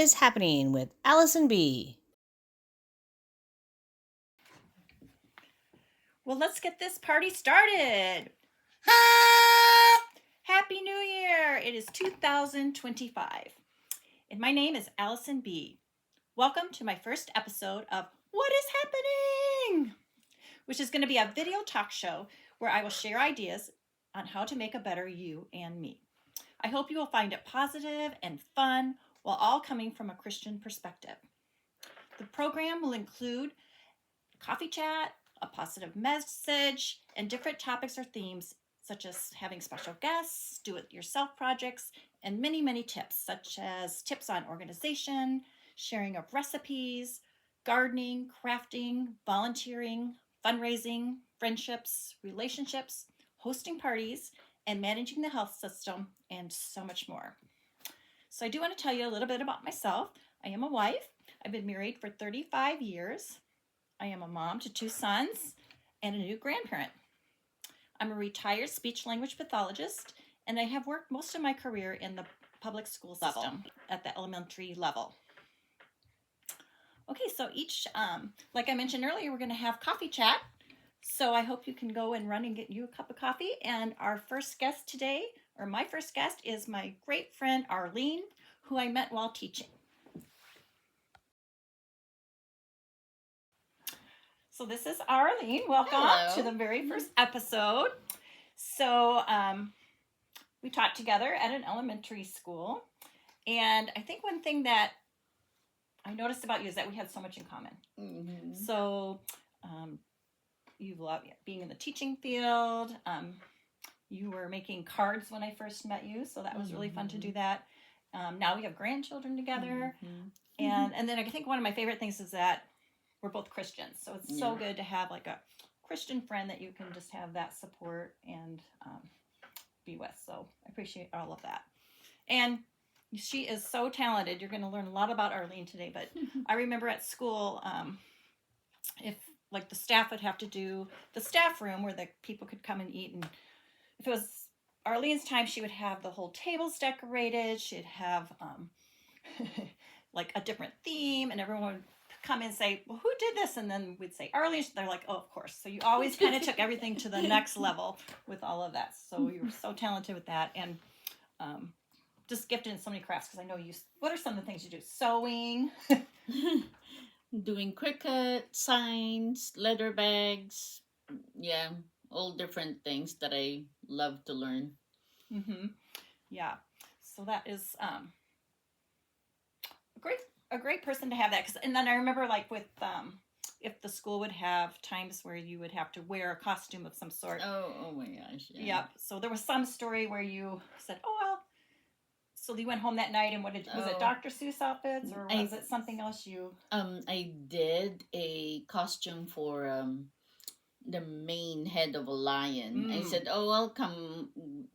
is Happening with Allison B. Well, let's get this party started. Happy New Year! It is 2025. And my name is Allison B. Welcome to my first episode of What is Happening? Which is going to be a video talk show where I will share ideas on how to make a better you and me. I hope you will find it positive and fun while all coming from a Christian perspective. The program will include coffee chat, a positive message, and different topics or themes such as having special guests, do-it-yourself projects, and many, many tips such as tips on organization, sharing of recipes, gardening, crafting, volunteering, fundraising, friendships, relationships, hosting parties, and managing the health system, and so much more. So I do want to tell you a little bit about myself. I am a wife. I've been married for 35 years. I am a mom to 2 sons and a new grandparent. I'm a retired speech-language pathologist, and I have worked most of my career in the public school system at the elementary level. Okay, so like I mentioned earlier, we're going to have coffee chat. So I hope you can go and run and get you a cup of coffee. And our first guest today, or my first guest, is my great friend Arlene, who I met while teaching. So this is Arlene. Welcome Hello. to the very first episode. So we taught together at an elementary school. And I think one thing that I noticed about you is that we had so much in common. Mm-hmm. So you love being in the teaching field. You were making cards when I first met you. So that was really fun to do that. Now we have grandchildren together. And then I think one of my favorite things is that we're both Christians, so it's so good to have like a Christian friend that you can just have that support and be with. So I appreciate all of that. And she is so talented. You're going to learn a lot about Arlene today. But I remember at school, if like the staff would have to do the staff room where the people could come and eat. And if it was Arlene's time, she would have the whole tables decorated. She'd have like a different theme, and everyone would come in and say, well, who did this? And then we'd say Arlene. They're like, oh, of course. So you always kind of took everything to the next level with all of that. So you were so talented with that, and just gifted in so many crafts. Because I know you. What are some of the things you do? Sewing, Doing cricket, signs, leather bags, all different things that I love to learn. Yeah. So that is a great person to have that. And then I remember like with if the school would have times where you would have to wear a costume of some sort. Oh my gosh. Yeah. Yep. So there was some story where you said, oh, well, so you went home that night and was it Dr. Seuss outfits or was it something else you? I did a costume for the main head of a lion. I said, oh, I'll come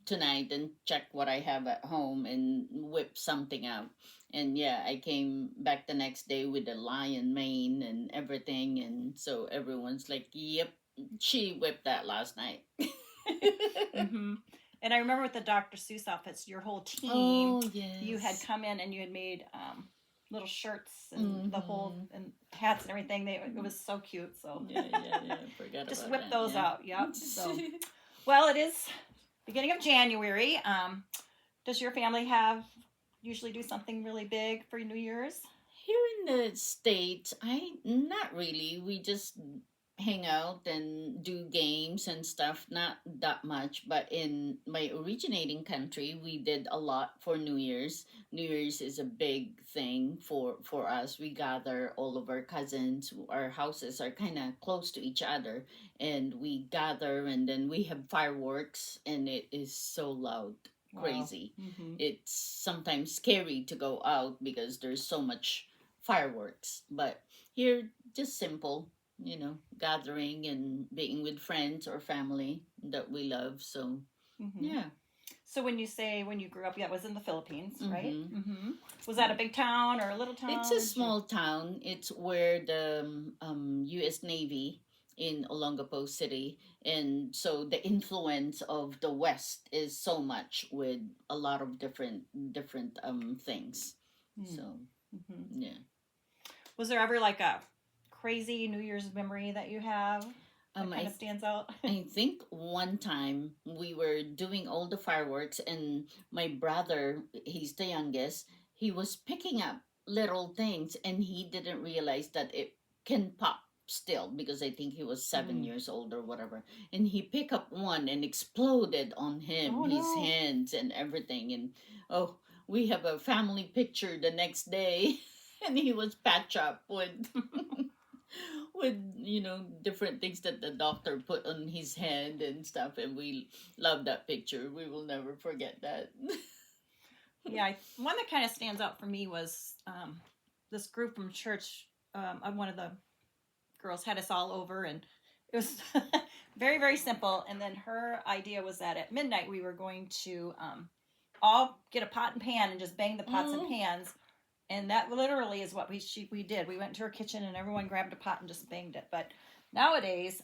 tonight and check what I have at home and whip something out. And yeah, I came back the next day with a lion mane and everything. And so everyone's like, yep, she whipped that last night. And I remember with the Dr. Seuss outfits, your whole team, you had come in and you had made little shirts and the whole and hats and everything. It was so cute. So Forgot just about whip that, those out. Yep. So well, it is beginning of January. Does your family usually do something really big for New Year's? Here in the States, not really. We just hang out and do games and stuff, not that much. But in my originating country, we did a lot for New Year's. New Year's is a big thing for us. We gather all of our cousins. Our houses are kind of close to each other, and we gather, and then we have fireworks, and it is so loud. Crazy. Wow. It's sometimes scary to go out because there's so much fireworks. But here, just simple, gathering and being with friends or family that we love. So, yeah. So when you grew up, that was in the Philippines, right? Was that a big town or a little town? It's a small town. It's where the U.S. Navy in Olongapo City, and so the influence of the West is so much with a lot of different things. So Mm-hmm. Yeah. Was there ever like a crazy New Year's memory that you have that kind of stands out? I think one time we were doing all the fireworks, and my brother, he's the youngest, he was picking up little things, and he didn't realize that it can pop still, because I think he was 7 years old or whatever. And he picked up one and exploded on him, Oh, his no. hands and everything. And oh, we have a family picture the next day, and he was patched up with with different things that the doctor put on his hand and stuff, and we love that picture. We will never forget that. Yeah, one that kind of stands out for me was this group from church. One of the girls had us all over, and it was very, very simple. And then her idea was that at midnight we were going to all get a pot and pan and just bang the pots and pans. And that literally is what we did. We went to her kitchen and everyone grabbed a pot and just banged it. But nowadays,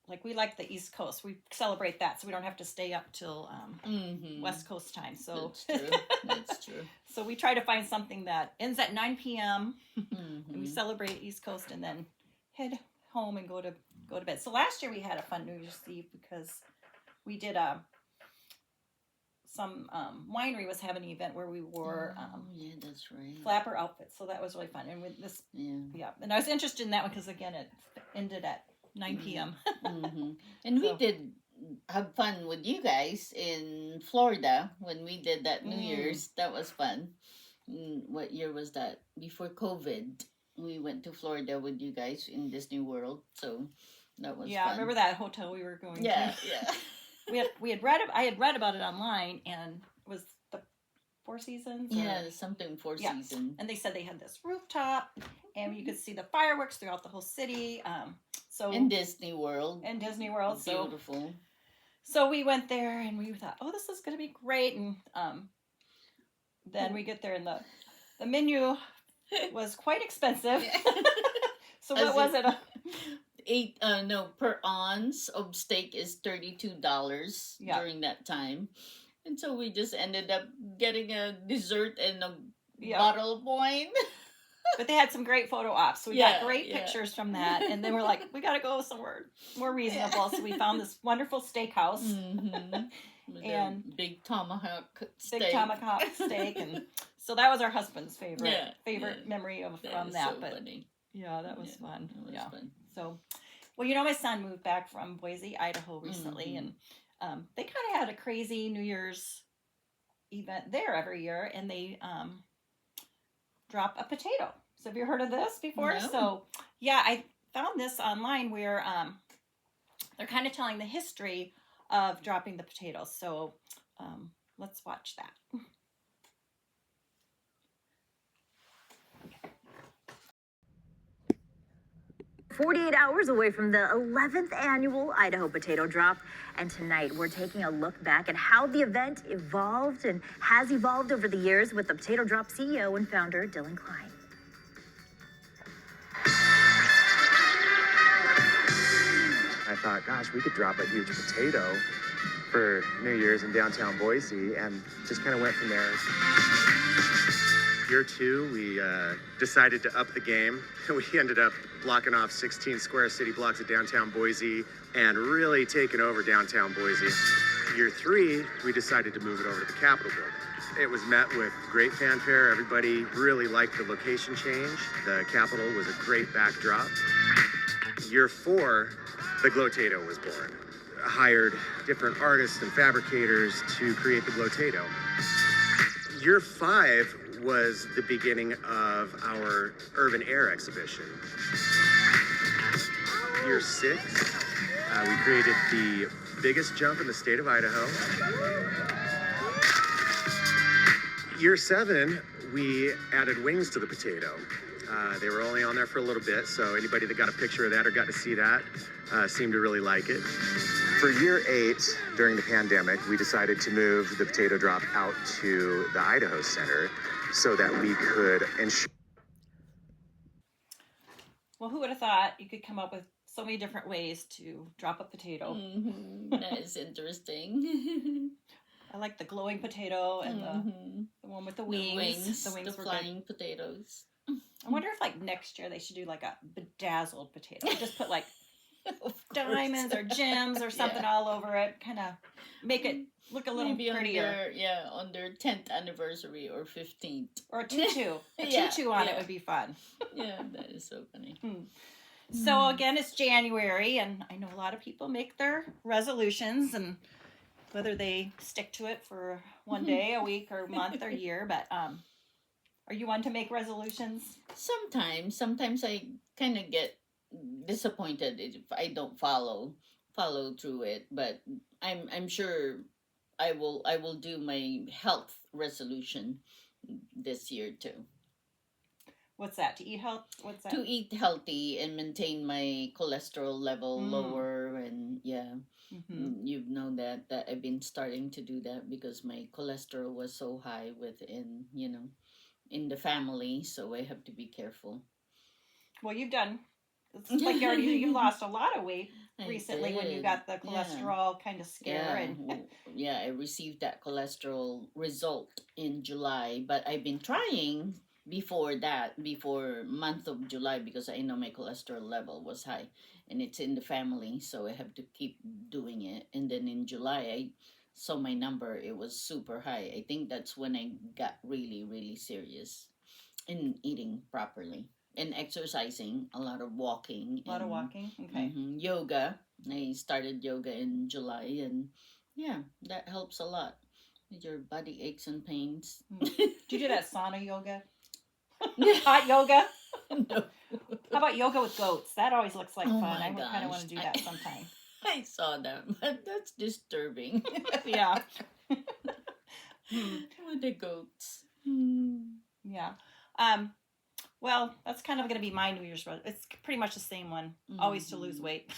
like we like the East Coast. We celebrate that, so we don't have to stay up till West Coast time. So That's true. That's true. So we try to find something that ends at 9 p.m. And we celebrate East Coast and then head home and go to bed. So last year we had a fun New Year's Eve because we did some winery was having an event where we wore yeah, that's right, flapper outfits, so that was really fun. And with this, yeah, and I was interested in that one because again, it ended at 9 p.m. And we did have fun with you guys in Florida when we did that New Year's. That was fun. What year was that? Before COVID, we went to Florida with you guys in Disney World, so that was fun. I remember that hotel we were going to. Yeah. We had read. I had read about it online, and it was the Four Seasons. Something Four Seasons. And they said they had this rooftop, and you could see the fireworks throughout the whole city. In Disney World. Beautiful. So we went there, and we thought, oh, this is going to be great. And then we get there, and the menu was quite expensive. So what was it? Per ounce of steak is $32 during that time. And so we just ended up getting a dessert and a bottle of wine. But they had some great photo ops. So we got great pictures from that. And then we're like, we got to go somewhere more reasonable. So we found this wonderful steakhouse. And big tomahawk steak. And so that was our husband's favorite memory from that. But funny. Yeah, that was fun. That was fun. So, well, my son moved back from Boise, Idaho recently, and they kind of had a crazy New Year's event there every year, and they drop a potato. So have you heard of this before? No. So, I found this online where they're kind of telling the history of dropping the potatoes. So let's watch that. 48 hours away from the 11th annual Idaho Potato Drop, and tonight we're taking a look back at how the event evolved and has evolved over the years with the Potato Drop CEO and founder, Dylan Klein. I thought, gosh, we could drop a huge potato for New Year's in downtown Boise, and just kind of went from there. Year two, we decided to up the game. We ended up blocking off 16 square city blocks of downtown Boise and really taking over downtown Boise. Year three, we decided to move it over to the Capitol building. It was met with great fanfare. Everybody really liked the location change. The Capitol was a great backdrop. Year four, the Glow-tato was born. I hired different artists and fabricators to create the Glow-tato. Year five was the beginning of our Urban Air exhibition. Year six, we created the biggest jump in the state of Idaho. Year seven, we added wings to the potato. They were only on there for a little bit, so anybody that got a picture of that or got to see that seemed to really like it. For year eight, during the pandemic, we decided to move the potato drop out to the Idaho Center so that we could ensure. Well, who would have thought you could come up with so many different ways to drop a potato? That is interesting. I like the glowing potato and the one with the wings. The were flying good. potatoes. I wonder if like next year they should do like a bedazzled potato. Just put like diamonds or gems or something all over it. Kind of make it look a little Maybe prettier. on their 10th anniversary or 15th. Or a tutu. A tutu on it would be fun. Yeah, that is so funny. So again, it's January, and I know a lot of people make their resolutions, and whether they stick to it for one day, a week, or month, or year. But are you one to make resolutions? Sometimes I kind of get disappointed if I don't follow through it. But I'm sure I will do my health resolution this year too. What's that? To eat health? What's that? To eat healthy and maintain my cholesterol level lower, and you know that I've been starting to do that because my cholesterol was so high within in the family, so I have to be careful. Well, you've done. It's like you lost a lot of weight recently when you got the cholesterol kind of scare. I received that cholesterol result in July, but I've been trying before month of July because I know my cholesterol level was high and it's in the family, so I have to keep doing it. And then in July I saw my number, it was super high. I think that's when I got really, really serious in eating properly and exercising, a lot of walking. Okay. Yoga. I started yoga in July, and that helps a lot with your body aches and pains. Do you do that sauna yoga? Hot yoga? No. How about yoga with goats? That always looks like fun. I kind of want to do that I sometime. I saw that, but that's disturbing. Yeah. With the goats. Yeah. Well, that's kind of going to be my New Year's resolution. It's pretty much the same one. Always to lose weight.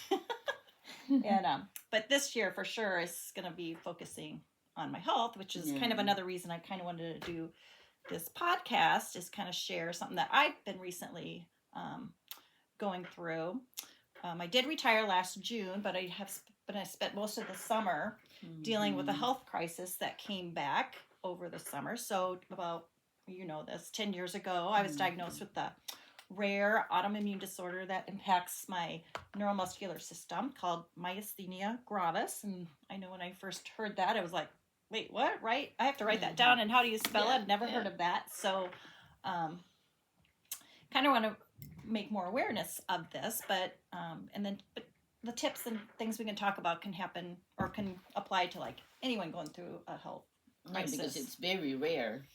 And but this year for sure is going to be focusing on my health, which is kind of another reason I kind of wanted to do this podcast, is kind of share something that I've been recently going through. I did retire last June, but I spent most of the summer dealing with a health crisis that came back over the summer. So about 10 years ago, I was diagnosed with the rare autoimmune disorder that impacts my neuromuscular system called Myasthenia Gravis. And I know when I first heard that, I was like, wait, what? Right? I have to write that down. And how do you spell it? Never heard of that. So kind of want to make more awareness of this, but the tips and things we can talk about can happen or can apply to like anyone going through a health crisis. Because it's very rare.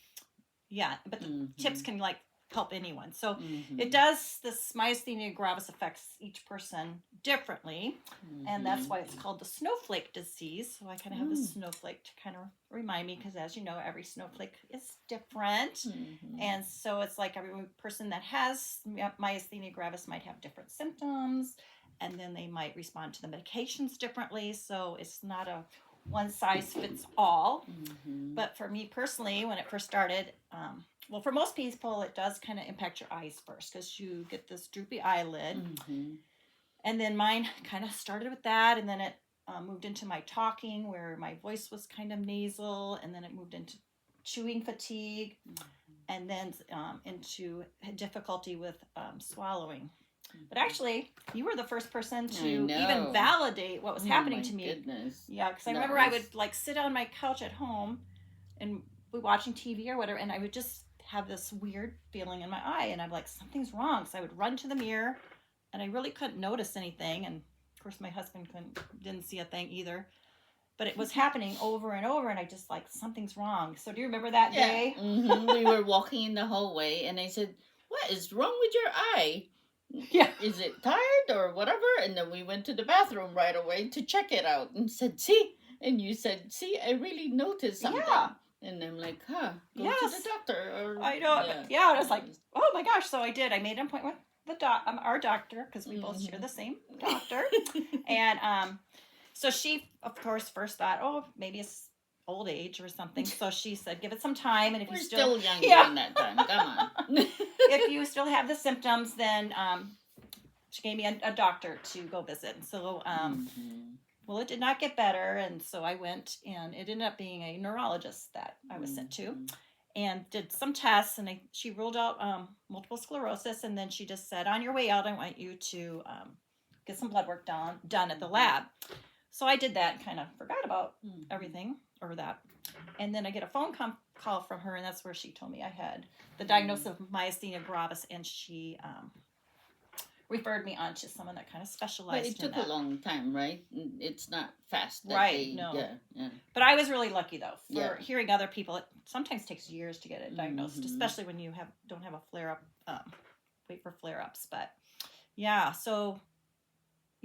Yeah, but the tips can like help anyone. So it does, this myasthenia gravis affects each person differently. And that's why it's called the snowflake disease. So I kind of have this snowflake to kind of remind me, because as you know, every snowflake is different. And so it's like every person that has myasthenia gravis might have different symptoms, and then they might respond to the medications differently. So it's not a one size fits all. But for me personally, when it first started, well, for most people, it does kind of impact your eyes first, because you get this droopy eyelid. And then mine kind of started with that, and then it moved into my talking, where my voice was kind of nasal, and then it moved into chewing fatigue, and then into difficulty with swallowing. But actually, you were the first person to even validate what was happening to me. Goodness. Yeah, because I remember I would like sit on my couch at home and be watching TV or whatever, and I would just have this weird feeling in my eye, and I'm like, something's wrong. So I would run to the mirror, and I really couldn't notice anything. And of course, my husband didn't see a thing either. But it was happening over and over, and I just like, something's wrong. So do you remember that day? We were walking in the hallway, and I said, "What is wrong with your eye? Yeah. Is it tired or whatever?" And then we went to the bathroom right away to check it out, and said, "See?" And you said, "See, I really noticed something." Yeah. And I'm like, go to the doctor. Or, I know. Yeah, I was like, oh my gosh. So I did. I made an appointment with our doctor, because we both share the same doctor. And so she, of course, first thought, oh, maybe it's old age or something. So she said, give it some time. And if we're you still young during that time. Come on. If you still have the symptoms, then she gave me a doctor to go visit. And so Well, it did not get better, and so I went, and it ended up being a neurologist that I was sent to, and did some tests, and she ruled out multiple sclerosis, and then she just said, on your way out, I want you to get some blood work done at the lab. So I did that and kind of forgot about everything or that. And then I get a phone call from her, and that's where she told me I had the diagnosis of Myasthenia Gravis, and she referred me on to someone that kind of specialized in that. But it took a long time, right? It's not fast. Right, no. Yeah. But I was really lucky, though, for hearing other people. It sometimes takes years to get it diagnosed, especially when you don't have a flare-up, wait for flare-ups. But, yeah, so,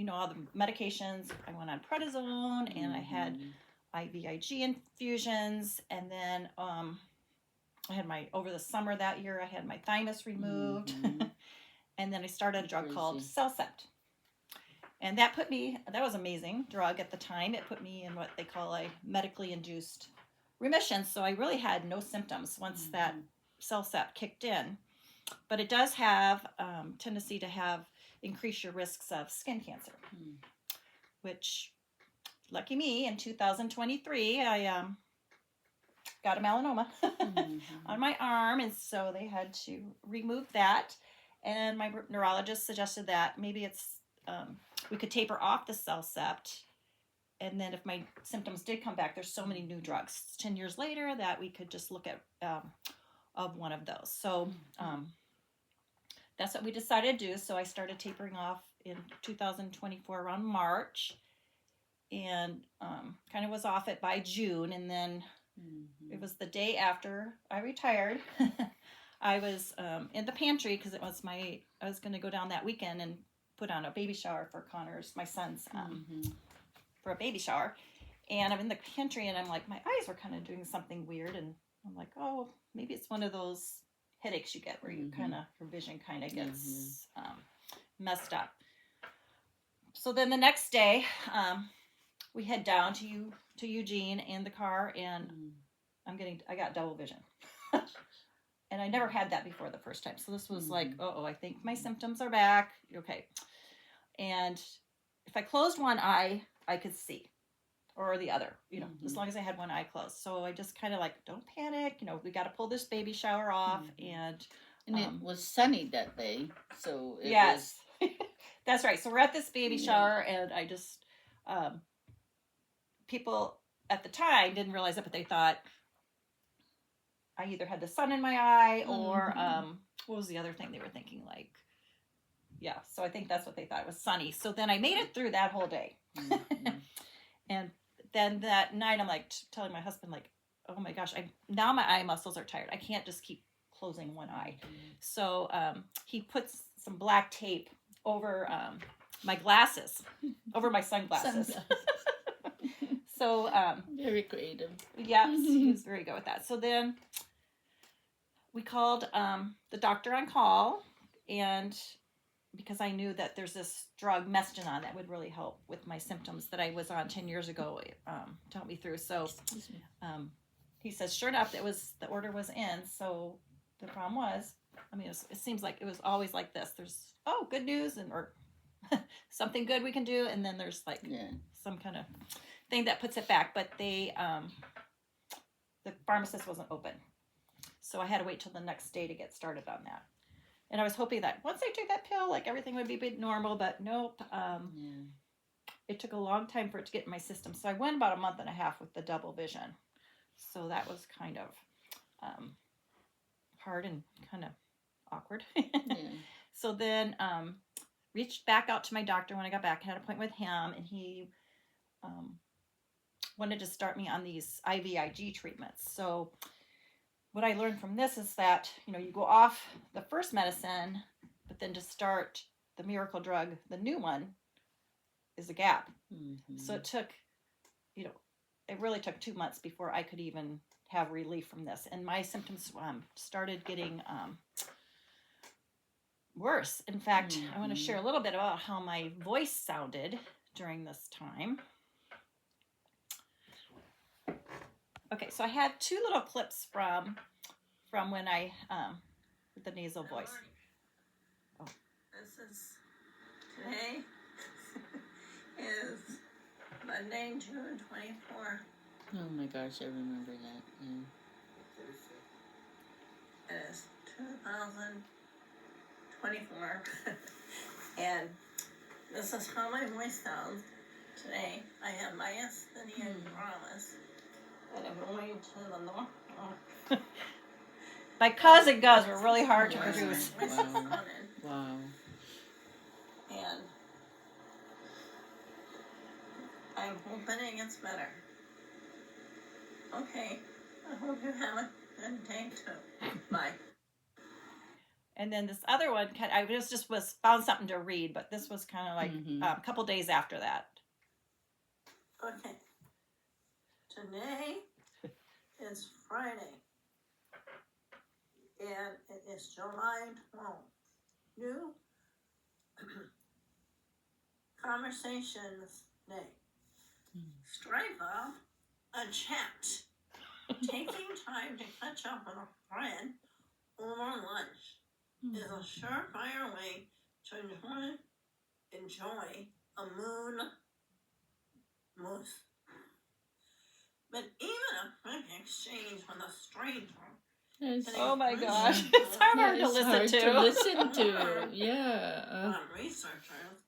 all the medications, I went on prednisone, and I had IVIG infusions, and then I had over the summer that year, I had my thymus removed. And then I started a drug called Cellcept. And that was an amazing drug at the time. It put me in what they call a medically induced remission. So I really had no symptoms once that Cellcept kicked in. But it does have tendency to increase your risks of skin cancer, which, lucky me, in 2023, I got a melanoma on my arm. And so they had to remove that. And my neurologist suggested that maybe we could taper off the Cellcept, and then if my symptoms did come back, there's so many new drugs 10 years later that we could just look at of one of those. So that's what we decided to do. So I started tapering off in 2024 around March, and kind of was off it by June, and then it was the day after I retired. I was in the pantry because I was going to go down that weekend and put on a baby shower for Connor's, my son's, for a baby shower. And I'm in the pantry, and I'm like, my eyes were kind of doing something weird. And I'm like, oh, maybe it's one of those headaches you get where you your vision kind of gets messed up. So then the next day, we head down to Eugene in the car, and I got double vision. And I never had that before the first time. So this was like, I think my symptoms are back. Okay. And if I closed one eye, I could see. Or the other, as long as I had one eye closed. So I just kind of like, don't panic. We got to pull this baby shower off. And it was sunny that day. So it yes, that's right. So we're at this baby shower, and I just, people at the time didn't realize it, but they thought I either had the sun in my eye or what was the other thing they were thinking? Like, yeah. So I think that's what they thought. It was sunny. So then I made it through that whole day. And then that night I'm like telling my husband, like, oh my gosh, now my eye muscles are tired. I can't just keep closing one eye. So he puts some black tape over my glasses, over my sunglasses. So very creative. Yeah, he was very good with that. So then we called the doctor on call, and because I knew that there's this drug Mestinon that would really help with my symptoms that I was on 10 years ago to help me through. So he says, sure enough, the order was in. So the problem was, it seems like it was always like this. There's good news or something good we can do, and then there's like some kind of thing that puts it back. But the pharmacist wasn't open, so I had to wait till the next day to get started on that. And I was hoping that once I took that pill, like everything would be normal, but nope. It took a long time for it to get in my system. So I went about a month and a half with the double vision. So that was kind of hard and kind of awkward. So then reached back out to my doctor when I got back, had an appointment with him, and he wanted to start me on these IVIG treatments. So what I learned from this is that, you go off the first medicine, but then to start the miracle drug, the new one, is a gap. So it took, it really took 2 months before I could even have relief from this. And my symptoms started getting worse. In fact, I want to share a little bit about how my voice sounded during this time. Okay, so I had two little clips from when I with the nasal voice. Oh. Today is my Monday, June 24th. Oh my gosh, I remember that. Yeah. It is 2024. And this is how my voice sounds today. I have Myasthenia Gravis. And I'm going to the north. My cousin guys were really hard to Wow. produce. Wow. Wow. And I'm hoping it gets better. Okay. I hope you have a good day too. Bye. And then this other one, I just found something to read, but this was kind of like a couple days after that. Okay. Today is Friday. And it is July 12th. New Conversations Day. Strike up a chat. Taking time to catch up with a friend over lunch is a surefire way to enjoy a moose. But even a quick exchange with a stranger. Oh my gosh, it's hard to listen to. Yeah. Researchers.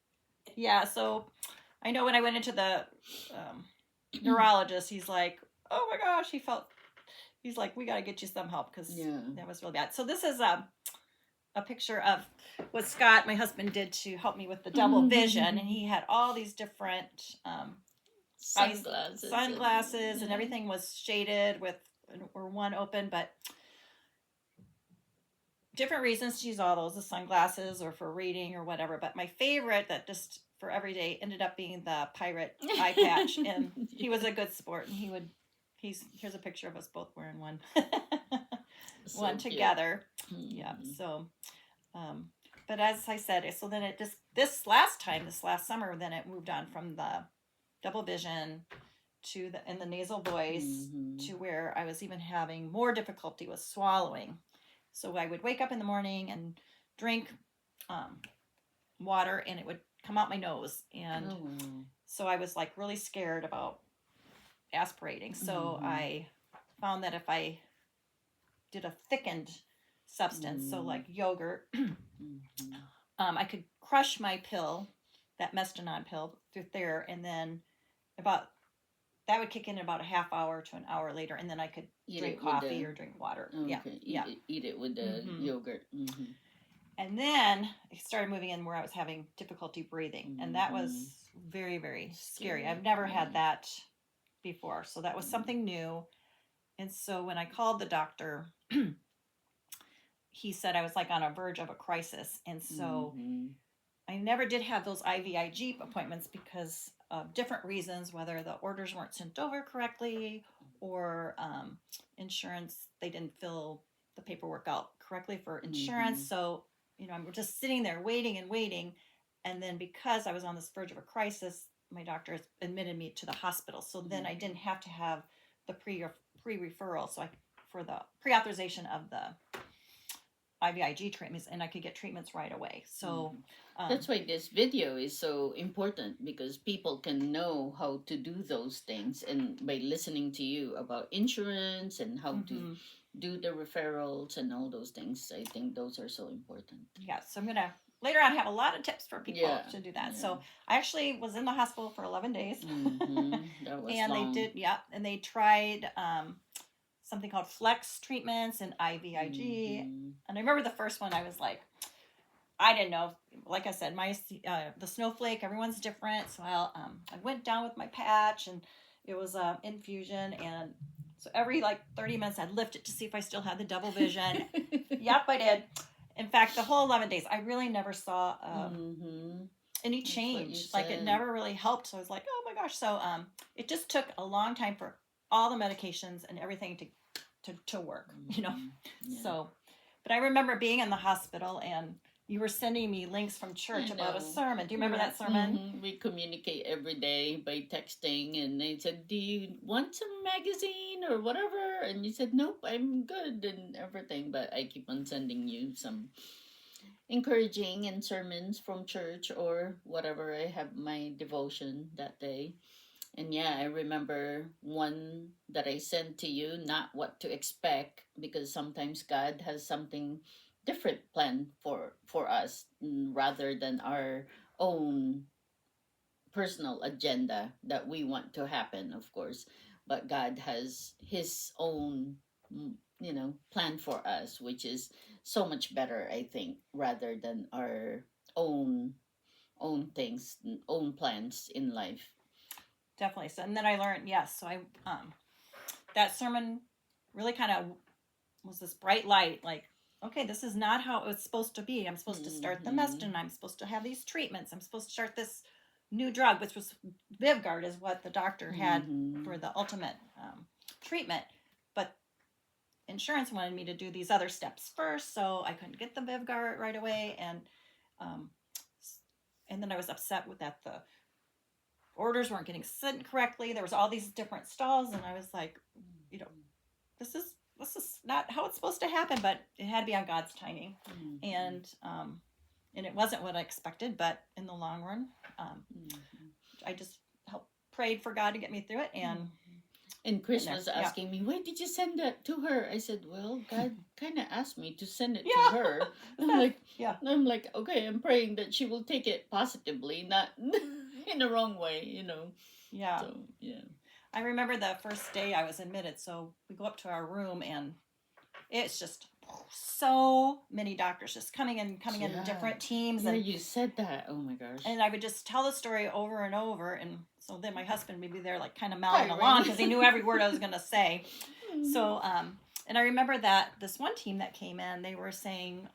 Yeah, so I know when I went into the neurologist, he's like, oh my gosh, he's like, we got to get you some help because that was really bad. So this is a picture of what Scott, my husband, did to help me with the double vision. And he had all these different sunglasses and everything was shaded or one open, but different reasons to use all those, the sunglasses or for reading or whatever. But my favorite that just for every day ended up being the pirate eye patch. And he was a good sport. And here's a picture of us both wearing one, one together. Yeah. So, but as I said, so then it just, this last summer, then it moved on from the double vision to the nasal voice to where I was even having more difficulty with swallowing. So I would wake up in the morning and drink water and it would come out my nose. And so I was like really scared about aspirating. So I found that if I did a thickened substance, so like yogurt, I could crush my pill, that Mestinon pill, through there, and then that would kick in about a half hour to an hour later, and then I could drink coffee or drink water. Okay. Eat it with the yogurt. And then I started moving in where I was having difficulty breathing, and that was very, very scary. I've never had that before, so that was something new. And so when I called the doctor, he said I was like on a verge of a crisis, and so I never did have those IVIG appointments because of different reasons, whether the orders weren't sent over correctly or insurance, they didn't fill the paperwork out correctly for insurance. So, I'm just sitting there waiting. And then because I was on this verge of a crisis, my doctor admitted me to the hospital. So then I didn't have to have the pre-referral. So for the pre-authorization of the IVIG treatments, and I could get treatments right away. So that's why this video is so important, because people can know how to do those things, and by listening to you about insurance and how to do the referrals and all those things, I think those are so important. Yeah, so I'm gonna later on have a lot of tips for people to do that. So I actually was in the hospital for 11 days. That was and long. They tried something called flex treatments and IVIG. And I remember the first one, I was like, I didn't know. Like I said, the snowflake, everyone's different. So I went down with my patch, and it was infusion. And so every 30 minutes, I'd lift it to see if I still had the double vision. Yep, I did. In fact, the whole 11 days, I really never saw any change. Like it never really helped. So I was like, oh my gosh. So it just took a long time for all the medications and everything to work, So, but I remember being in the hospital and you were sending me links from church about a sermon. Do you remember that sermon? We communicate every day by texting, and they said, do you want some magazine or whatever? And you said, nope, I'm good and everything, but I keep on sending you some encouraging and sermons from church or whatever. I have my devotion that day. And yeah, I remember one that I sent to you, not what to expect, because sometimes God has something different planned for us, rather than our own personal agenda that we want to happen, of course. But God has His own, plan for us, which is so much better, I think, rather than our own things, own plans in life. Definitely. So, and then I learned, yes. So that sermon really kind of was this bright light, like, okay, this is not how it was supposed to be. I'm supposed to start the medicine. I'm supposed to have these treatments. I'm supposed to start this new drug, which was Vivgard, is what the doctor had for the ultimate treatment. But insurance wanted me to do these other steps first, so I couldn't get the Vivgard right away, and then I was upset with that the orders weren't getting sent correctly. There was all these different stalls, and I was like, this is not how it's supposed to happen, but it had to be on God's timing. And it wasn't what I expected, but in the long run, I just prayed for God to get me through it. And Chris was asking me, why did you send that to her? I said, well, God kind of asked me to send it to her. I'm like, okay, I'm praying that she will take it positively, not in the wrong way, Yeah. So, yeah. I remember the first day I was admitted, so we go up to our room, and it's just so many doctors just coming in different teams. Yeah, and you said that. Oh my gosh. And I would just tell the story over and over, and so then my husband would be there like kind of mouthing along because he knew every word I was going to say. So and I remember that this one team that came in, they were saying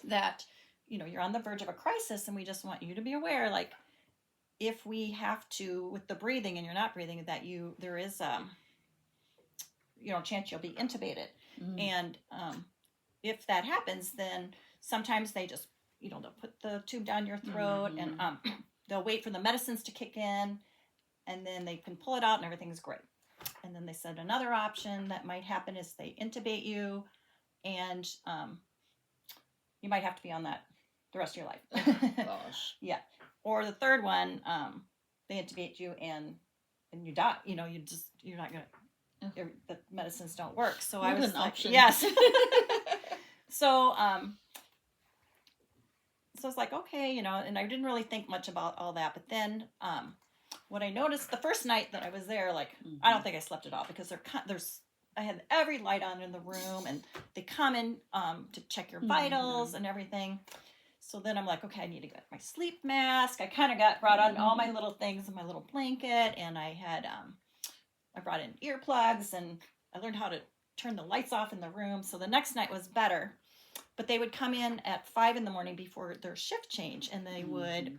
that you're on the verge of a crisis, and we just want you to be aware, like, if we have to, with the breathing and you're not breathing, that there is chance you'll be intubated. And if that happens, then sometimes they just they'll put the tube down your throat, and they'll wait for the medicines to kick in, and then they can pull it out and everything's great. And then they said another option that might happen is they intubate you, and you might have to be on that the rest of your life. Gosh. Yeah. Or the third one, they intubate you and you die. You're not gonna. The medicines don't work. So what I was an like, option. yes. So so it's like, okay, and I didn't really think much about all that. But then what I noticed the first night that I was there, like, I don't think I slept at all, because I had every light on in the room, and they come in to check your vitals and everything. So then I'm like, okay, I need to get my sleep mask. I kind of brought on all my little things and my little blanket, and I brought in earplugs, and I learned how to turn the lights off in the room. So the next night was better, but they would come in at 5 a.m. before their shift change, and they would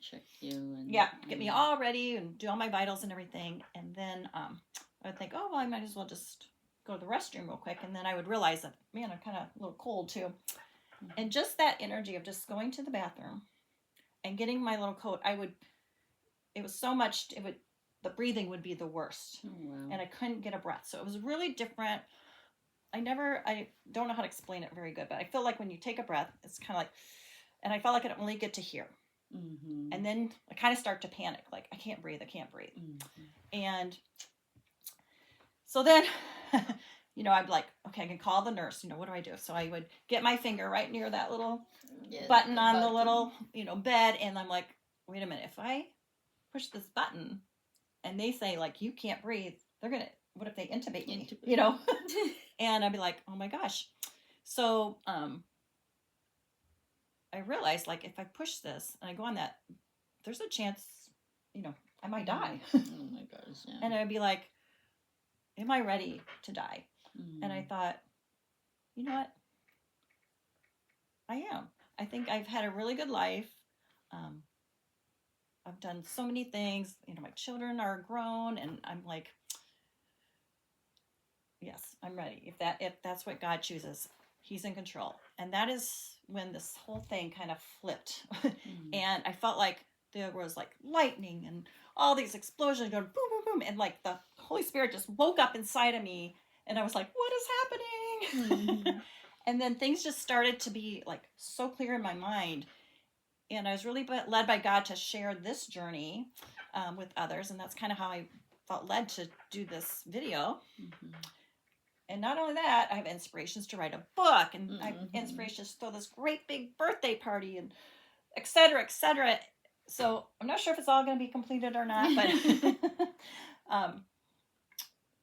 check you and get me all ready and do all my vitals and everything. And then I would think, oh, well, I might as well just go to the restroom real quick. And then I would realize that, man, I'm kind of a little cold too. And just that energy of just going to the bathroom and getting my little coat, it was so much, the breathing would be the worst. Oh, wow. And I couldn't get a breath. So it was really different. I don't know how to explain it very good, but I feel like when you take a breath, it's kind of like, and I felt like I only get to here. And then I kind of start to panic, like, I can't breathe. And so then, I'd be like, okay, I can call the nurse. What do I do? So I would get my finger right near that little button on the little, bed. And I'm like, wait a minute, if I push this button and they say, like, you can't breathe, what if they intubate me? And I'd be like, oh my gosh. So I realized, like, if I push this and I go on that, there's a chance, I might die. Oh my gosh. Yeah. And I'd be like, am I ready to die? And I thought, you know what? I am. I think I've had a really good life. I've done so many things. My children are grown, and I'm like, yes, I'm ready. If that's what God chooses, He's in control. And that is when this whole thing kind of flipped. And I felt like there was like lightning and all these explosions going boom, boom, boom. And like the Holy Spirit just woke up inside of me. And I was like, what is happening? And then things just started to be like so clear in my mind. And I was really led by God to share this journey with others. And that's kind of how I felt led to do this video. Mm-hmm. And not only that, I have inspirations to write a book, and I have inspirations to throw this great big birthday party, and et cetera, et cetera. So I'm not sure if it's all going to be completed or not, but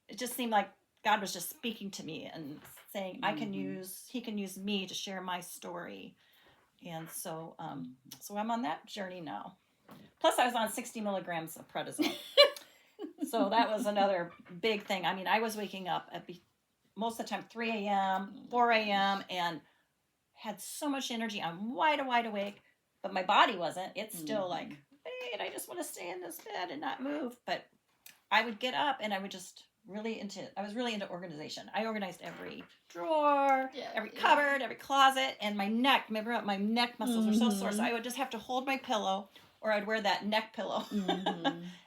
it just seemed like God was just speaking to me and saying, he can use me to share my story. And so, so I'm on that journey now. Plus I was on 60 milligrams of prednisone. So that was another big thing. I mean, I was waking up at most of the time 3 a.m., 4 a.m., and had so much energy. I'm wide awake, but my body wasn't. It's still like, hey, and I just want to stay in this bed and not move. But I would get up, and I would just I was really into organization. I organized every drawer, every cupboard, every closet, and my neck. Remember, my neck muscles were so sore, so I would just have to hold my pillow, or I'd wear that neck pillow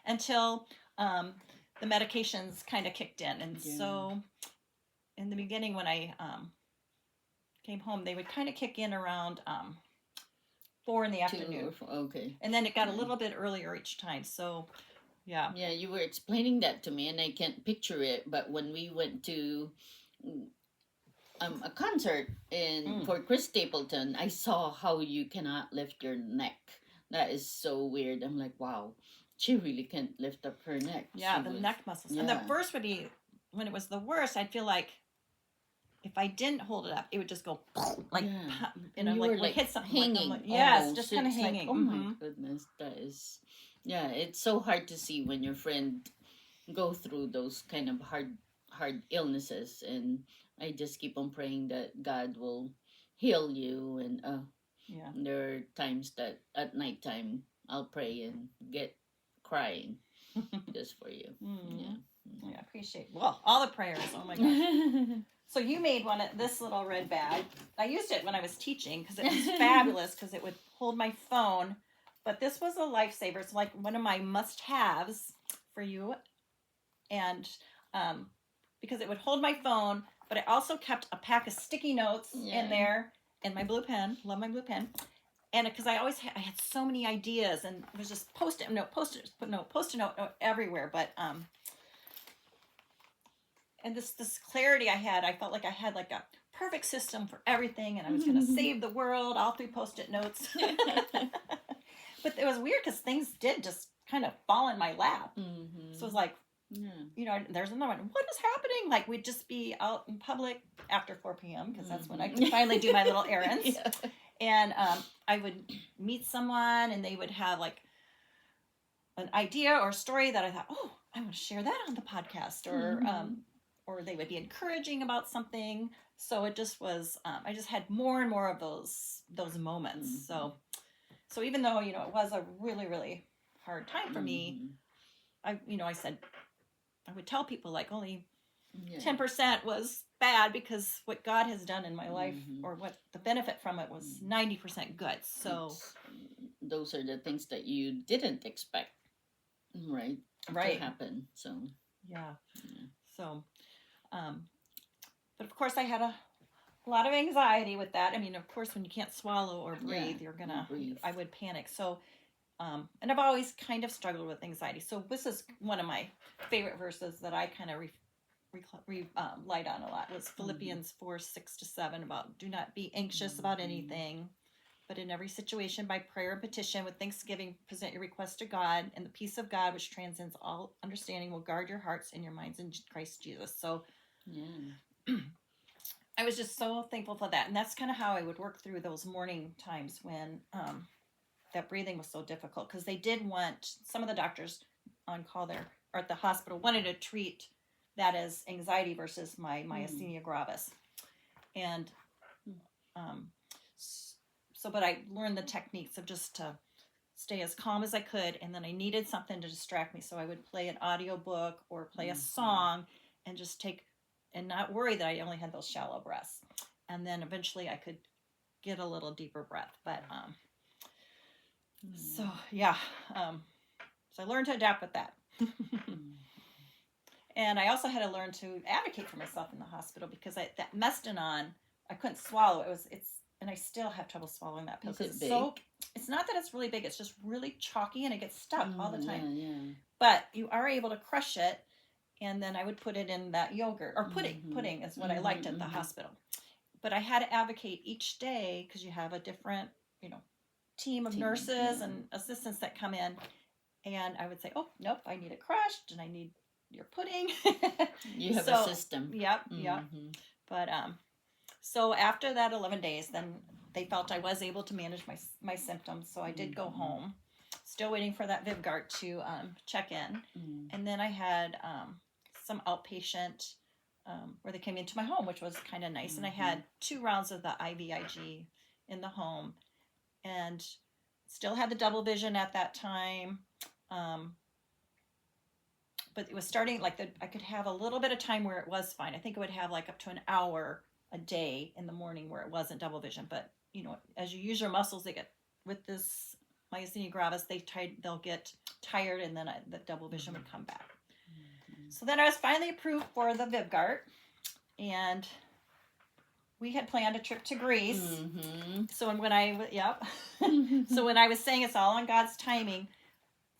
until the medications kind of kicked in. And so in the beginning, when I came home, they would kind of kick in around 4 in the afternoon. Okay. And then it got a little bit earlier each time. So, yeah. Yeah, you were explaining that to me, and I can't picture it. But when we went to a concert for Chris Stapleton, I saw how you cannot lift your neck. That is so weird. I'm like, wow, she really can't lift up her neck. Yeah, the neck muscles. Yeah. And the worst would be, when it was the worst, I'd feel like if I didn't hold it up, it would just go like, you know, like hit something. Hanging. Like, yes, just kind of hanging. Like, oh my goodness, that is, it's so hard to see when your friend go through those kind of hard illnesses. And I just keep on praying that God will heal you. And there are times that at nighttime I'll pray and get crying just for you. Yeah. I appreciate all the prayers. Oh my gosh. So you made this little red bag. I used it when I was teaching because it was fabulous because it would hold my phone. But this was a lifesaver. It's like one of my must-haves for you. And because it would hold my phone, but I also kept a pack of sticky notes in there and my blue pen. Love my blue pen. And because I had so many ideas, and it was just post-it note everywhere. But and this clarity I had, I felt like I had like a perfect system for everything, and I was going to save the world all through post-it notes. But it was weird because things did just kind of fall in my lap. So it was like, you know, there's another one. What is happening? Like, we'd just be out in public after 4 p.m. because that's when I could finally do my little errands. And I would meet someone, and they would have like an idea or a story that I thought, oh, I want to share that on the podcast, or they would be encouraging about something. So it just was, I just had more and more of those moments. So even though, you know, it was a really, really hard time for me, I said, I would tell people like only 10% was bad because what God has done in my life, or what the benefit from it, was 90% good. So those are the things that you didn't expect, right? To happen. So so but of course I had a lot of anxiety with that. I mean, of course, when you can't swallow or breathe, I would panic. So and I've always kind of struggled with anxiety. So this is one of my favorite verses that I kind of relied on a lot, was Philippians 4:6-7, about do not be anxious about anything, but in every situation by prayer and petition with thanksgiving present your request to God, and the peace of God, which transcends all understanding, will guard your hearts and your minds in Christ Jesus. So I was just so thankful for that. And that's kind of how I would work through those morning times when that breathing was so difficult, because they did want, some of the doctors on call there or at the hospital wanted to treat that as anxiety versus my myasthenia gravis. And but I learned the techniques of just to stay as calm as I could, and then I needed something to distract me, so I would play an audiobook or play a song and just take, and not worry that I only had those shallow breaths. And then eventually I could get a little deeper breath. But so I learned to adapt with that. And I also had to learn to advocate for myself in the hospital, because that Mestinon, I couldn't swallow. and I still have trouble swallowing that pill. Is it It's big? so, it's not that it's really big, it's just really chalky and it gets stuck all the time. Yeah. But you are able to crush it, and then I would put it in that yogurt, or pudding. Pudding is what I liked at the hospital. But I had to advocate each day, because you have a different, team of nurses and assistants that come in, and I would say, oh, nope, I need it crushed, and I need your pudding. You have a system. Yep. But so after that 11 days, then they felt I was able to manage my symptoms, so I did go home, still waiting for that Vyvgart to check in. And then I had some outpatient where they came into my home, which was kind of nice. And I had 2 rounds of the IVIG in the home, and still had the double vision at that time. But it was starting, like, I could have a little bit of time where it was fine. I think it would have like up to an hour a day in the morning where it wasn't double vision. But, as you use your muscles, they get, with this myasthenia gravis, they'll get tired, and then the double vision would come back. So then I was finally approved for the Vyvgart, and we had planned a trip to Greece. So when so when I was saying it's all on God's timing,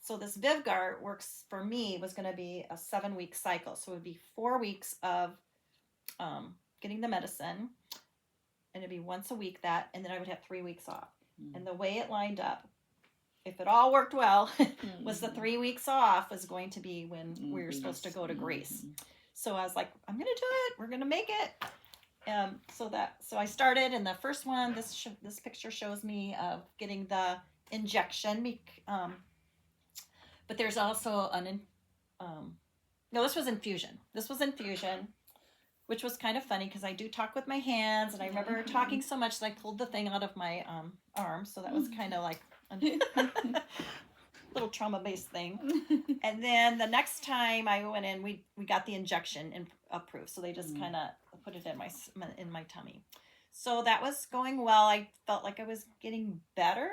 so this Vyvgart works for me, was going to be a 7-week cycle. So it would be 4 weeks of getting the medicine, and it'd be once a week and then I would have 3 weeks off. And the way it lined up, if it all worked well, was the 3 weeks off was going to be when we were supposed to go to Greece. So I was like, I'm going to do it. We're going to make it. So I started, and the first one, this picture shows me of getting the injection. But there's also this was infusion. This was infusion, which was kind of funny because I do talk with my hands, and I remember talking so much that I pulled the thing out of my arm. So that was kind of like a little trauma-based thing. And then the next time I went in, we got the injection approved. So they just kind of put it in my tummy. So that was going well. I felt like I was getting better,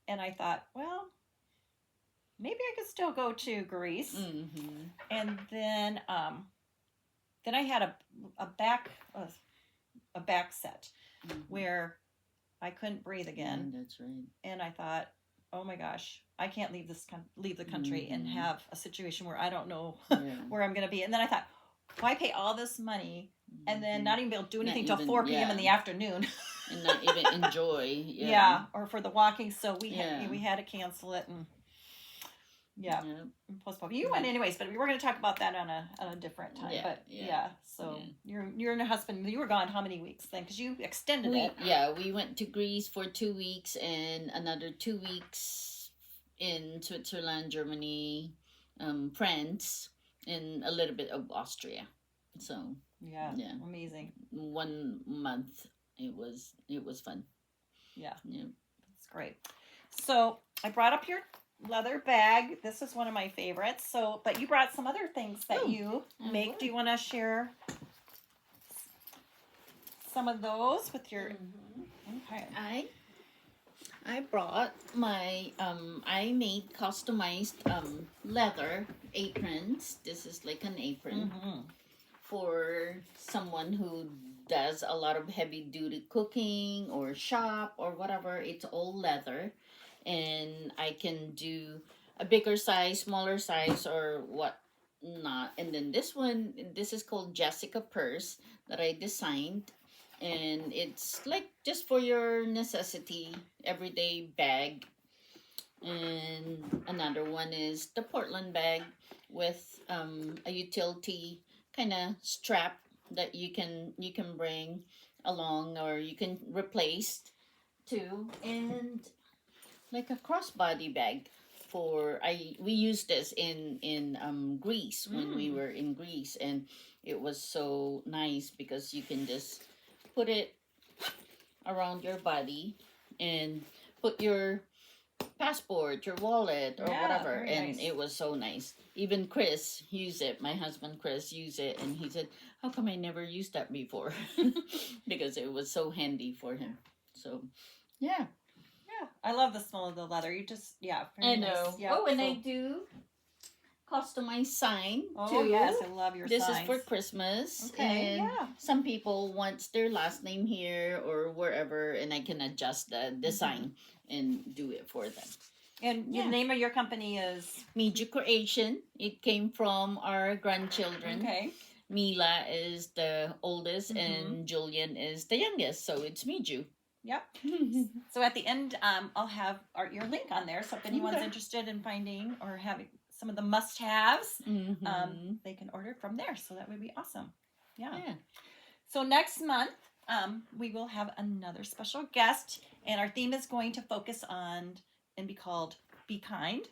and I thought, well, maybe I could still go to Greece. And then I had a back set where I couldn't breathe again. That's right. And I thought, oh my gosh, I can't leave the country and have a situation where I don't know where I'm going to be. And then I thought, why pay all this money and then not even be able to do anything till 4 p.m. in the afternoon? And not even enjoy. Or for the walking. So we had to cancel it, and postpone. You went anyways, but we were going to talk about that on a different time. So you and your husband, you were gone how many weeks then? Because you extended it. Yeah, we went to Greece for 2 weeks, and another 2 weeks in Switzerland, Germany, France, and a little bit of Austria. So amazing. 1 month. It was fun. Yeah, it's great. So I brought up your leather bag. This is one of my favorites. So, but you brought some other things that you make. Do you want to share some of those with your? Okay. I brought my I made customized leather aprons. This is like an apron for someone who does a lot of heavy duty cooking or shop or whatever. It's all leather, and I can do a bigger size, smaller size, or what not. And then this is called Jessica purse that I designed, and it's like just for your necessity everyday bag. And another one is the Portland bag with a utility kind of strap that you can bring along, or you can replace too. And like a crossbody bag we used this in Greece when we were in Greece, and it was so nice because you can just put it around your body and put your passport, your wallet, or whatever, and nice. It was so nice. Even Chris used it. My husband Chris used it, and he said, "How come I never used that before?" Because it was so handy for him. So, yeah. I love the smell of the leather. You just, very I know. nice. Yeah, and I do customized sign Oh, too. yes, I love your This signs. is for Christmas. Okay, and yeah. some people want their last name here or wherever, and I can adjust the design and do it for them. And the Yeah. name of your company is? Media Creation. It came from our grandchildren. Okay. Mila is the oldest, Mhm. and Julian is the youngest, so it's Miju. Yep. So at the end, I'll have your link on there. So if anyone's Okay. interested in finding or having some of the must-haves, Mhm. they can order from there. So that would be awesome. Yeah. Yeah. So next month, we will have another special guest, and our theme is going to focus on and be called "Be Kind."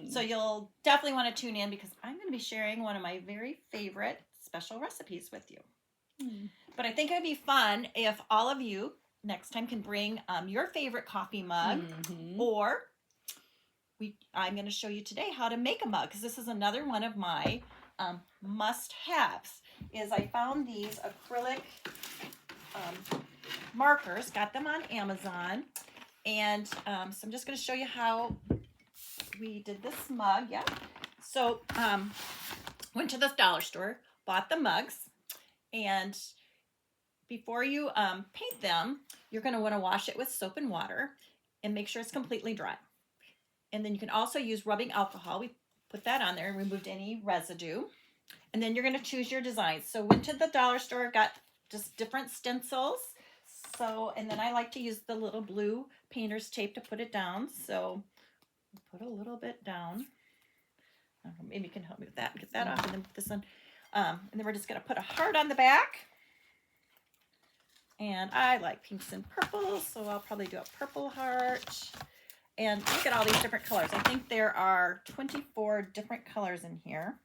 So you'll definitely want to tune in because I'm going to be sharing one of my very favorite special recipes with you. But I think it would be fun if all of you next time can bring your favorite coffee mug, or I'm going to show you today how to make a mug, because this is another one of my must-haves. Is I found these acrylic markers, got them on Amazon, and so I'm just going to show you how we did this mug. Yeah. So went to the dollar store, bought the mugs, and before you paint them, you're going to want to wash it with soap and water and make sure it's completely dry. And then you can also use rubbing alcohol. We put that on there and removed any residue. And then you're going to choose your designs. So went to the dollar store, got just different stencils. So, and then I like to use the little blue painter's tape to put it down. So put a little bit down. Maybe you can help me with that. Get that off, and then put this on. And then we're just going to put a heart on the back. And I like pinks and purples, so I'll probably do a purple heart. And look at all these different colors. I think there are 24 different colors in here.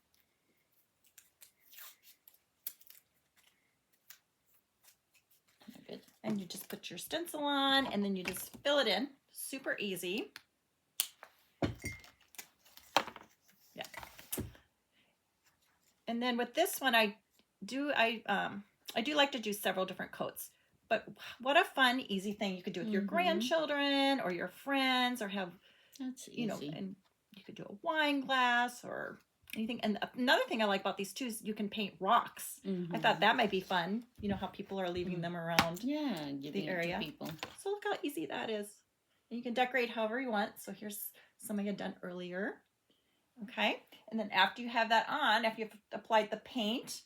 Good. And you just put your stencil on, and then you just fill it in. Super easy. Yeah. And then with this one, I do like to do several different coats. But what a fun, easy thing you could do with your grandchildren or your friends, or have, That's easy. you know, and you could do a wine glass or anything. And another thing I like about these too is you can paint rocks. I thought that might be fun. You know how people are leaving them around Yeah, giving the it area. to people. So look how easy that is. And you can decorate however you want. So here's some I had done earlier. Okay. And then after you have that on, after you've applied the paint,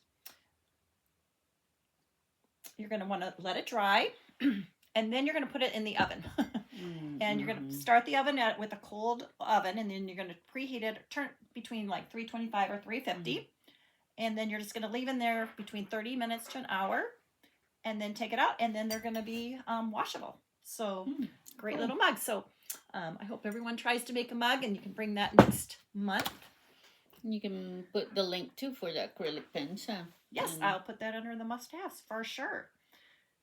you're going to want to let it dry. And then you're going to put it in the oven. And you're going to start the oven with a cold oven, and then you're going to preheat it, turn between like 325 or 350. And then you're just going to leave in there between 30 minutes to an hour, and then take it out, and then they're going to be washable. So great little mug. So I hope everyone tries to make a mug, and you can bring that next month. You can put the link too for the acrylic pens, huh? Yes, I'll put that under the must-haves for sure.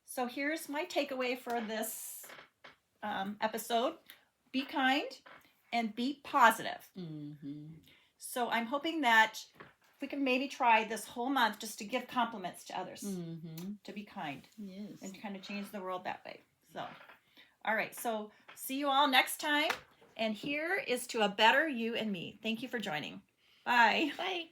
So here's my takeaway for this episode. Be kind and be positive. So I'm hoping that we can maybe try this whole month just to give compliments to others, to be kind, and kind of change the world that way. So, all right. So see you all next time. And here is to a better you and me. Thank you for joining. Bye. Bye.